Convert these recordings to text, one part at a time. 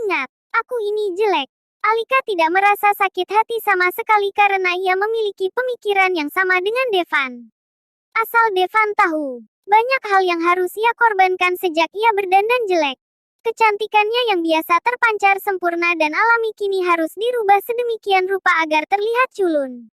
Ingat, aku ini jelek. Alika tidak merasa sakit hati sama sekali karena ia memiliki pemikiran yang sama dengan Devan. Asal Devan tahu, banyak hal yang harus ia korbankan sejak ia berdandan jelek. Kecantikannya yang biasa terpancar sempurna dan alami kini harus dirubah sedemikian rupa agar terlihat culun.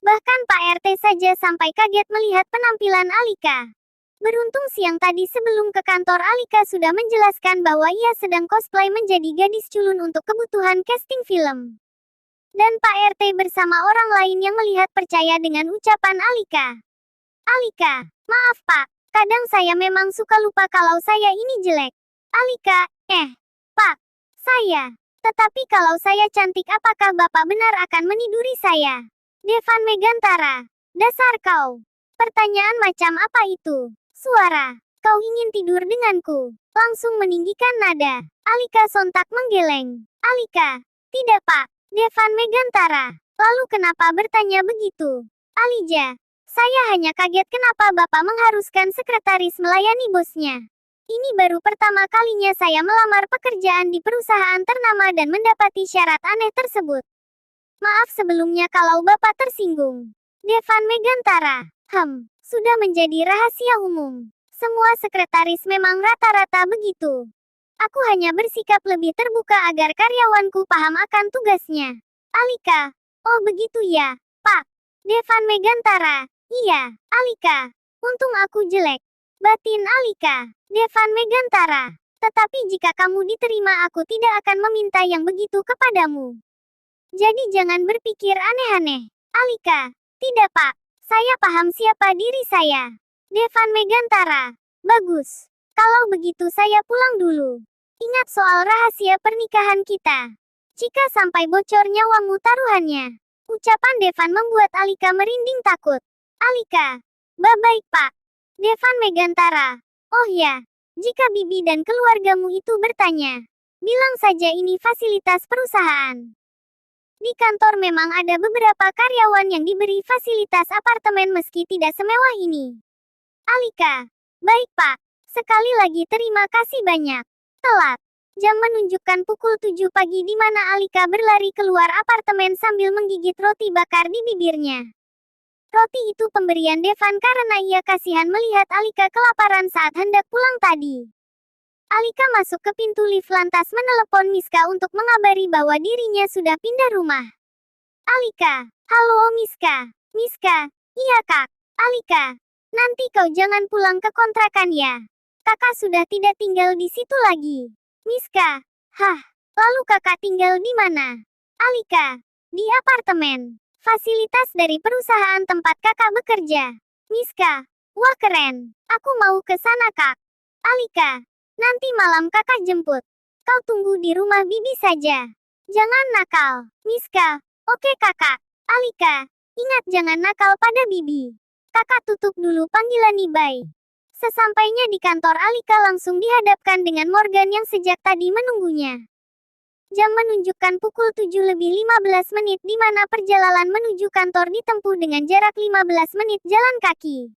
Bahkan Pak RT saja sampai kaget melihat penampilan Alika. Beruntung siang tadi sebelum ke kantor Alika sudah menjelaskan bahwa ia sedang cosplay menjadi gadis culun untuk kebutuhan casting film. Dan Pak RT bersama orang lain yang melihat percaya dengan ucapan Alika. Alika, maaf Pak, kadang saya memang suka lupa kalau saya ini jelek. Alika, Pak, saya. Tetapi kalau saya cantik apakah Bapak benar akan meniduri saya? Devan Megantara, dasar kau. Pertanyaan macam apa itu? Suara, kau ingin tidur denganku? Langsung meninggikan nada. Alika sontak menggeleng. Alika, tidak Pak. Devan Megantara. Lalu kenapa bertanya begitu? Alija, saya hanya kaget kenapa Bapak mengharuskan sekretaris melayani bosnya. Ini baru pertama kalinya saya melamar pekerjaan di perusahaan ternama dan mendapati syarat aneh tersebut. Maaf sebelumnya kalau Bapak tersinggung. Devan Megantara, sudah menjadi rahasia umum. Semua sekretaris memang rata-rata begitu. Aku hanya bersikap lebih terbuka agar karyawanku paham akan tugasnya. Alika, oh begitu ya, Pak. Devan Megantara, iya, Alika. Untung aku jelek. Batin Alika, Devan Megantara. Tetapi jika kamu diterima aku tidak akan meminta yang begitu kepadamu. Jadi jangan berpikir aneh-aneh. Alika, tidak Pak. Saya paham siapa diri saya. Devan Megantara. Bagus. Kalau begitu saya pulang dulu. Ingat soal rahasia pernikahan kita. Jika sampai bocor nyawamu taruhannya. Ucapan Devan membuat Alika merinding takut. Alika. Baik Pak. Devan Megantara. Oh ya. Jika Bibi dan keluargamu itu bertanya. Bilang saja ini fasilitas perusahaan. Di kantor memang ada beberapa karyawan yang diberi fasilitas apartemen meski tidak semewah ini. Alika. Baik Pak. Sekali lagi terima kasih banyak. Telat. Jam menunjukkan pukul 7 pagi di mana Alika berlari keluar apartemen sambil menggigit roti bakar di bibirnya. Roti itu pemberian Devan karena ia kasihan melihat Alika kelaparan saat hendak pulang tadi. Alika masuk ke pintu lift lantas menelepon Miska untuk mengabari bahwa dirinya sudah pindah rumah. Alika, halo Miska. Miska, iya Kak. Alika, nanti kau jangan pulang ke kontrakan ya. Kakak sudah tidak tinggal di situ lagi. Miska, lalu kakak tinggal di mana? Alika, di apartemen. Fasilitas dari perusahaan tempat kakak bekerja. Miska, wah keren. Aku mau ke sana Kak. Alika, nanti malam kakak jemput. Kau tunggu di rumah Bibi saja. Jangan nakal. Miska, oke kakak. Alika, ingat jangan nakal pada Bibi. Kakak tutup dulu panggilan Ibai. Sesampainya di kantor Alika langsung dihadapkan dengan Morgan yang sejak tadi menunggunya. Jam menunjukkan pukul 7:15 di mana perjalanan menuju kantor ditempuh dengan jarak 15 menit jalan kaki.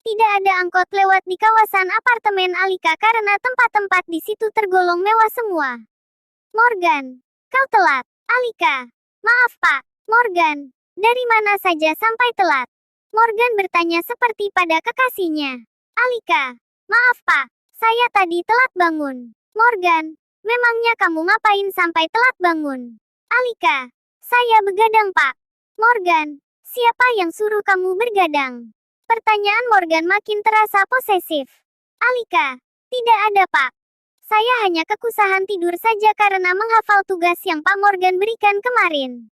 Tidak ada angkot lewat di kawasan apartemen Alika karena tempat-tempat di situ tergolong mewah semua. Morgan, kau telat. Alika, maaf Pak. Morgan, dari mana saja sampai telat? Morgan bertanya seperti pada kekasihnya. Alika, maaf Pak. Saya tadi telat bangun. Morgan, memangnya kamu ngapain sampai telat bangun? Alika, saya begadang Pak. Morgan, siapa yang suruh kamu bergadang? Pertanyaan Morgan makin terasa posesif. Alika, tidak ada Pak. Saya hanya kekusahan tidur saja karena menghafal tugas yang Pak Morgan berikan kemarin.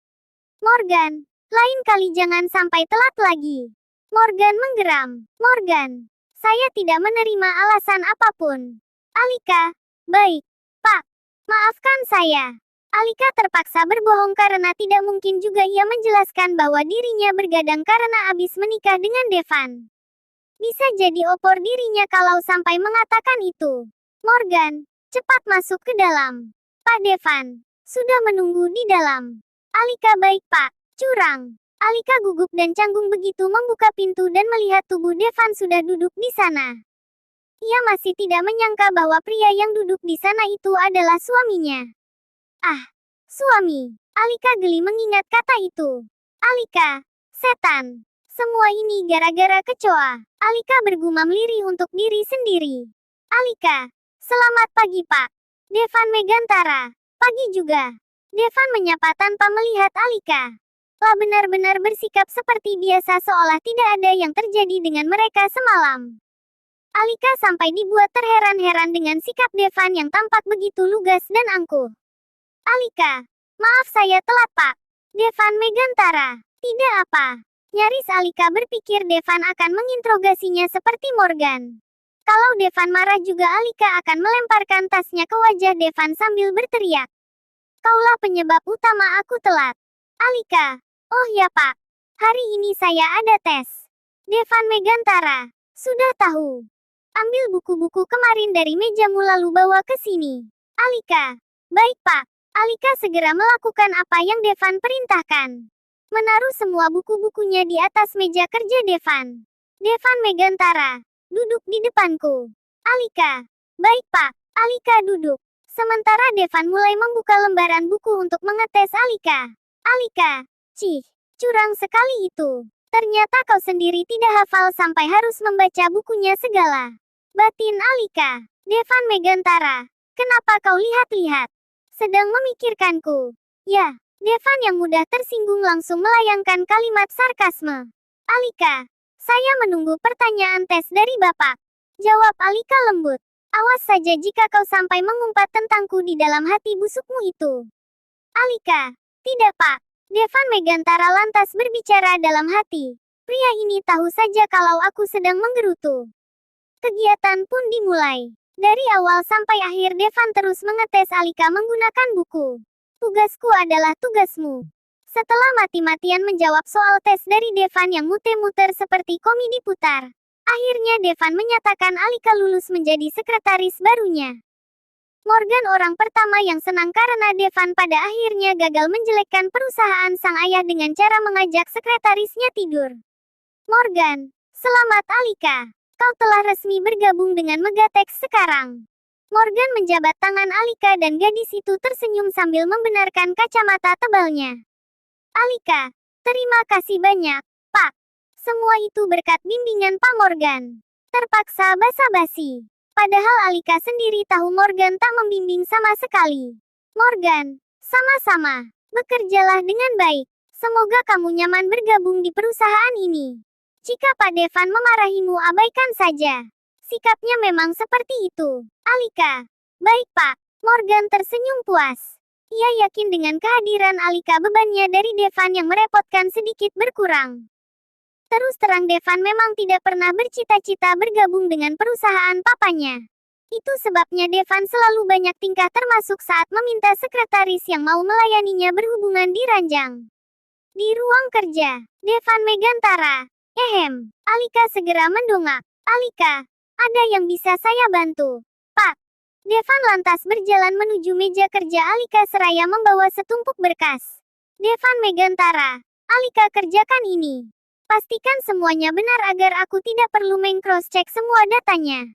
Morgan, lain kali jangan sampai telat lagi. Morgan menggeram. Morgan, saya tidak menerima alasan apapun. Alika, baik, Pak. Maafkan saya. Alika terpaksa berbohong karena tidak mungkin juga ia menjelaskan bahwa dirinya bergadang karena habis menikah dengan Devan. Bisa jadi opor dirinya kalau sampai mengatakan itu. Morgan, cepat masuk ke dalam. Pak Devan, sudah menunggu di dalam. Alika baik Pak, curang. Alika gugup dan canggung begitu membuka pintu dan melihat tubuh Devan sudah duduk di sana. Ia masih tidak menyangka bahwa pria yang duduk di sana itu adalah suaminya. Ah, suami. Alika geli mengingat kata itu. Alika, setan. Semua ini gara-gara kecoa. Alika bergumam lirih untuk diri sendiri. Alika, selamat pagi Pak. Devan Megantara. Pagi juga. Devan menyapa tanpa melihat Alika. Lah benar-benar bersikap seperti biasa seolah tidak ada yang terjadi dengan mereka semalam. Alika sampai dibuat terheran-heran dengan sikap Devan yang tampak begitu lugas dan angkuh. Alika, maaf saya telat Pak. Devan Megantara. Tidak apa. Nyaris Alika berpikir Devan akan menginterogasinya seperti Morgan. Kalau Devan marah juga Alika akan melemparkan tasnya ke wajah Devan sambil berteriak. Kaulah penyebab utama aku telat. Alika, oh ya Pak. Hari ini saya ada tes. Devan Megantara. Sudah tahu. Ambil buku-buku kemarin dari mejamu lalu bawa ke sini. Alika. Baik Pak. Alika segera melakukan apa yang Devan perintahkan. Menaruh semua buku-bukunya di atas meja kerja Devan. Devan Megantara. Duduk di depanku. Alika. Baik Pak. Alika duduk. Sementara Devan mulai membuka lembaran buku untuk mengetes Alika. Alika. Cih. Curang sekali itu. Ternyata kau sendiri tidak hafal sampai harus membaca bukunya segala. Batin Alika. Devan Megantara. Kenapa kau lihat-lihat? Sedang memikirkanku. Ya, Devan yang mudah tersinggung langsung melayangkan kalimat sarkasme. Alika. Saya menunggu pertanyaan tes dari Bapak. Jawab Alika lembut. Awas saja jika kau sampai mengumpat tentangku di dalam hati busukmu itu. Alika. Tidak Pak. Devan Megantara lantas berbicara dalam hati. Pria ini tahu saja kalau aku sedang menggerutu. Kegiatan pun dimulai. Dari awal sampai akhir Devan terus mengetes Alika menggunakan buku. Tugasku adalah tugasmu. Setelah mati-matian menjawab soal tes dari Devan yang muter-muter seperti komedi putar. Akhirnya Devan menyatakan Alika lulus menjadi sekretaris barunya. Morgan orang pertama yang senang karena Devan pada akhirnya gagal menjelekkan perusahaan sang ayah dengan cara mengajak sekretarisnya tidur. Morgan, selamat Alika. Kau telah resmi bergabung dengan Megatex sekarang. Morgan menjabat tangan Alika dan gadis itu tersenyum sambil membenarkan kacamata tebalnya. Alika, terima kasih banyak, Pak. Semua itu berkat bimbingan Pak Morgan. Terpaksa basa-basi. Padahal Alika sendiri tahu Morgan tak membimbing sama sekali. Morgan, sama-sama. Bekerjalah dengan baik. Semoga kamu nyaman bergabung di perusahaan ini. Jika Pak Devan memarahimu abaikan saja. Sikapnya memang seperti itu. Alika. Baik Pak. Morgan tersenyum puas. Ia yakin dengan kehadiran Alika bebannya dari Devan yang merepotkan sedikit berkurang. Terus terang Devan memang tidak pernah bercita-cita bergabung dengan perusahaan papanya. Itu sebabnya Devan selalu banyak tingkah termasuk saat meminta sekretaris yang mau melayaninya berhubungan di ranjang. Di ruang kerja, Devan Megantara. Alika segera mendongak. Alika, ada yang bisa saya bantu? Pak. Devan lantas berjalan menuju meja kerja Alika seraya membawa setumpuk berkas. Devan Megantara. Alika kerjakan ini. Pastikan semuanya benar agar aku tidak perlu meng-cross-check semua datanya.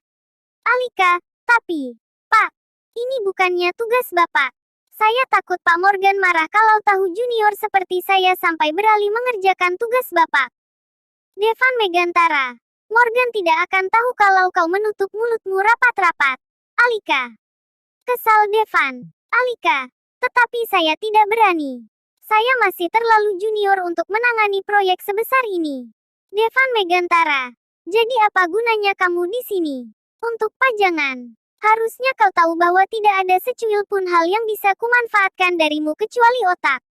Alika, tapi, Pak, ini bukannya tugas Bapak. Saya takut Pak Morgan marah kalau tahu junior seperti saya sampai beralih mengerjakan tugas Bapak. Devan Megantara. Morgan tidak akan tahu kalau kau menutup mulutmu rapat-rapat. Alika. Kesal Devan. Alika. Tetapi saya tidak berani. Saya masih terlalu junior untuk menangani proyek sebesar ini. Devan Megantara. Jadi apa gunanya kamu di sini? Untuk pajangan. Harusnya kau tahu bahwa tidak ada secuil pun hal yang bisa kumanfaatkan darimu kecuali otak.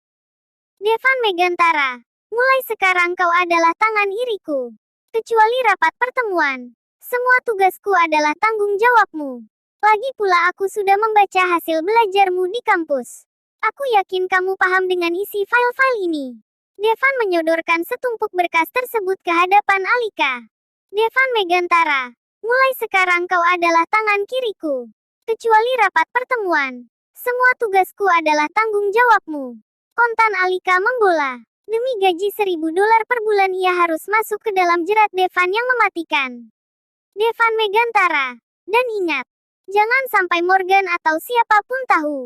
Devan Megantara. Mulai sekarang kau adalah tangan iriku. Kecuali rapat pertemuan. Semua tugasku adalah tanggung jawabmu. Lagi pula aku sudah membaca hasil belajarmu di kampus. Aku yakin kamu paham dengan isi file-file ini. Devan menyodorkan setumpuk berkas tersebut ke hadapan Alika. Devan Megantara. Mulai sekarang kau adalah tangan kiriku. Kecuali rapat pertemuan. Semua tugasku adalah tanggung jawabmu. Kontan Alika membola. Demi gaji $1.000 per bulan ia harus masuk ke dalam jerat Devan yang mematikan. Devan Megantara. Dan ingat, jangan sampai Morgan atau siapapun tahu.